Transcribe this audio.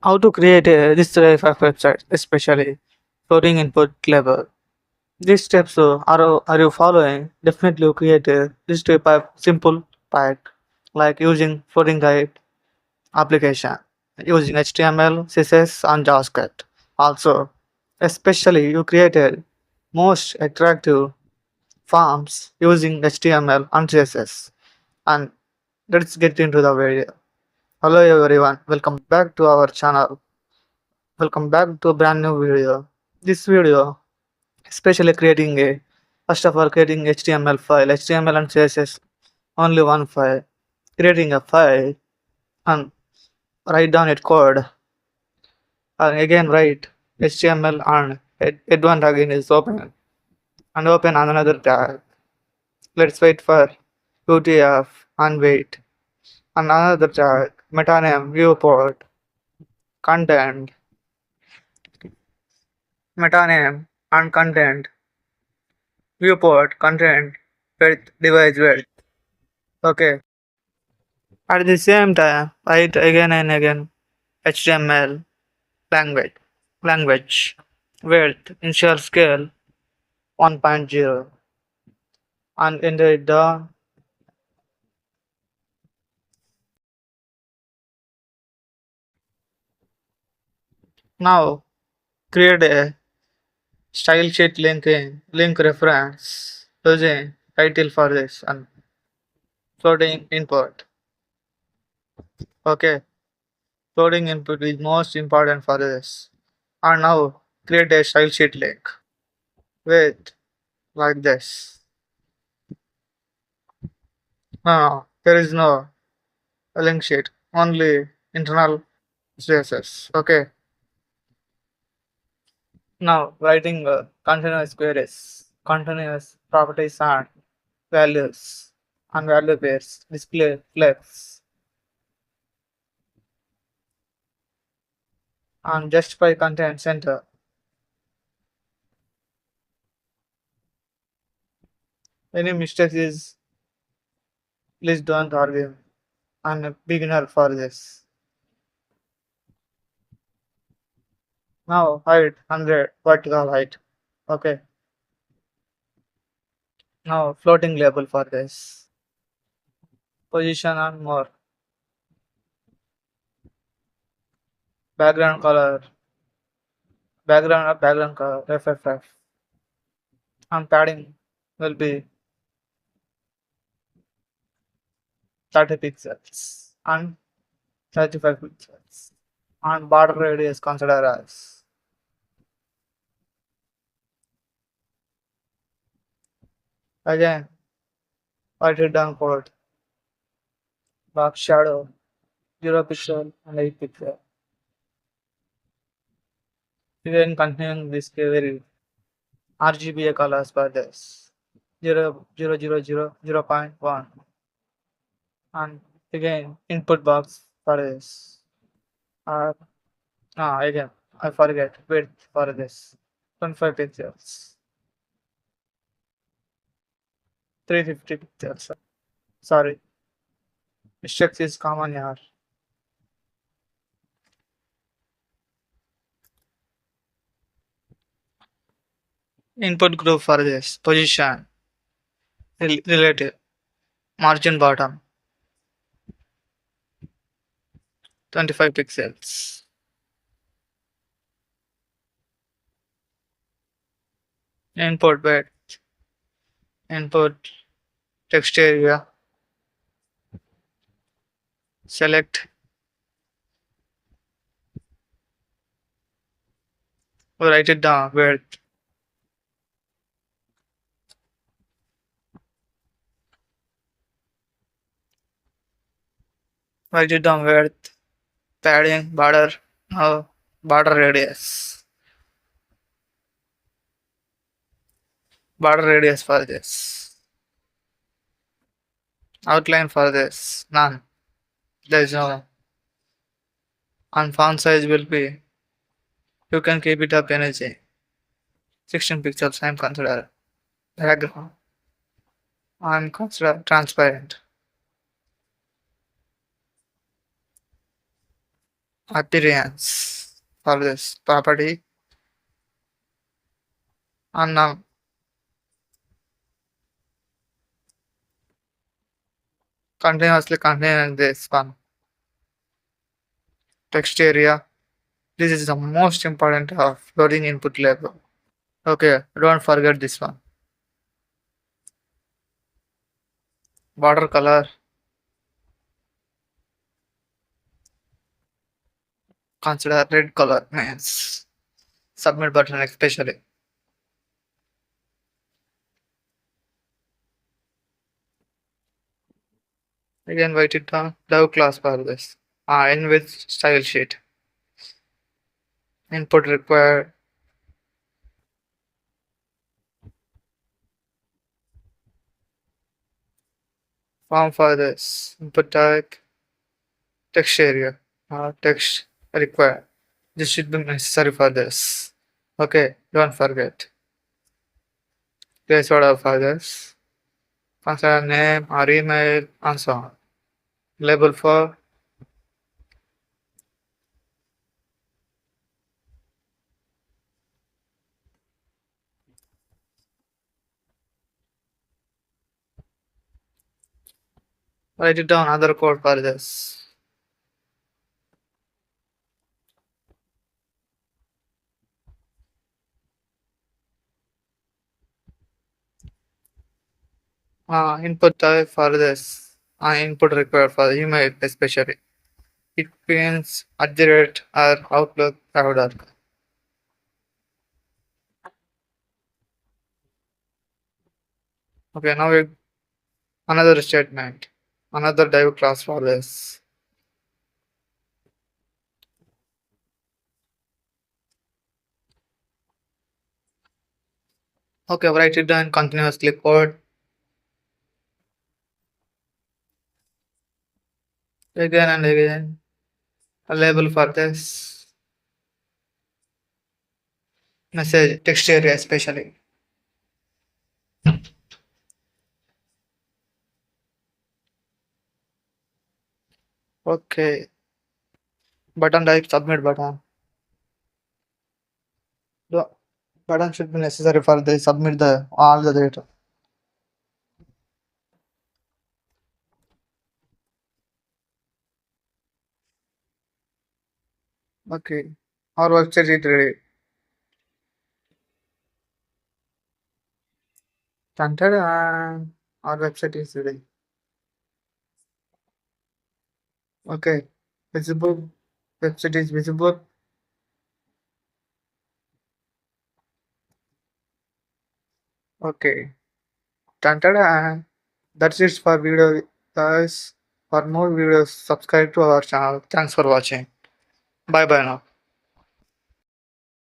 How to create this type of website, especially floating input level. These steps are you following? Definitely you create this type of simple pack like using floating type application using HTML, CSS and JavaScript. Also, especially you created most attractive forms using HTML and CSS. And let's get into the video. Hello everyone, welcome back to our channel. Welcome back to a brand new video. This video, especially creating a first of all creating HTML file, HTML and CSS only one file. Creating a file and write down its code and again write HTML and head one again is open and open another tag. Let's wait for UTF and wait. And another tag meta name viewport content meta name and content viewport content width device width. Okay. At the same time, write again and again HTML language language width initial scale 1.0 and enter it down. Now create a style sheet link reference using title for this and floating input. Okay, floating input is most important for this. And now create a style sheet link with like this. No, there is no link sheet, only internal CSS. Okay, now writing continuous queries, continuous properties and values and value pairs, display flex and justify content center. Any mistakes is please don't argue. I'm a beginner for this. Now height 100 vertical height. Okay. Now floating label for this. Position and more. Background color. Background color FFF. And padding will be 30 pixels and 35 pixels. And border radius consider as. Again, write it down code. Box shadow 0 pixel and 8 pixel. Again continuing this query. RGBA colors for this 0.1 and again input box for this uh, again I forget width for this 25 pixels 350 pixels sorry mistakes is common here. Input group for this position relative margin bottom 25 pixels. Input width input text area select write it down width write it down width padding border radius for this outline for this none there is no and font size will be you can keep it up energy 16 pixels. I'm consider background. I'm consider transparent. appearance for this property and now continuously containing this one text area. This is the most important of loading input label. Okay, don't forget this one. Border color, consider red color means submit button especially. Again write it down. Div class for this. In with style sheet. Input required. Form for this. Input type. Text area. Text required. This should be necessary for this. Okay, don't forget. Place order for this. Consider name or email and so on. Label for write it down other code for this. Input type for this. Input required for email especially. It means at the rate or outlook order. Okay, now another statement. Another div class for this. Okay, write it down continuously code. Again and again. A label for this. Message text area especially. Okay. Button type submit button. The button should be necessary for the submit the all the data. Okay. Our website is ready. Tantada. Our website is ready. Okay. Visible. Website is visible. Okay. Tantada. That's it for video, guys. For more videos, subscribe to our channel. Thanks for watching. Bye bye now.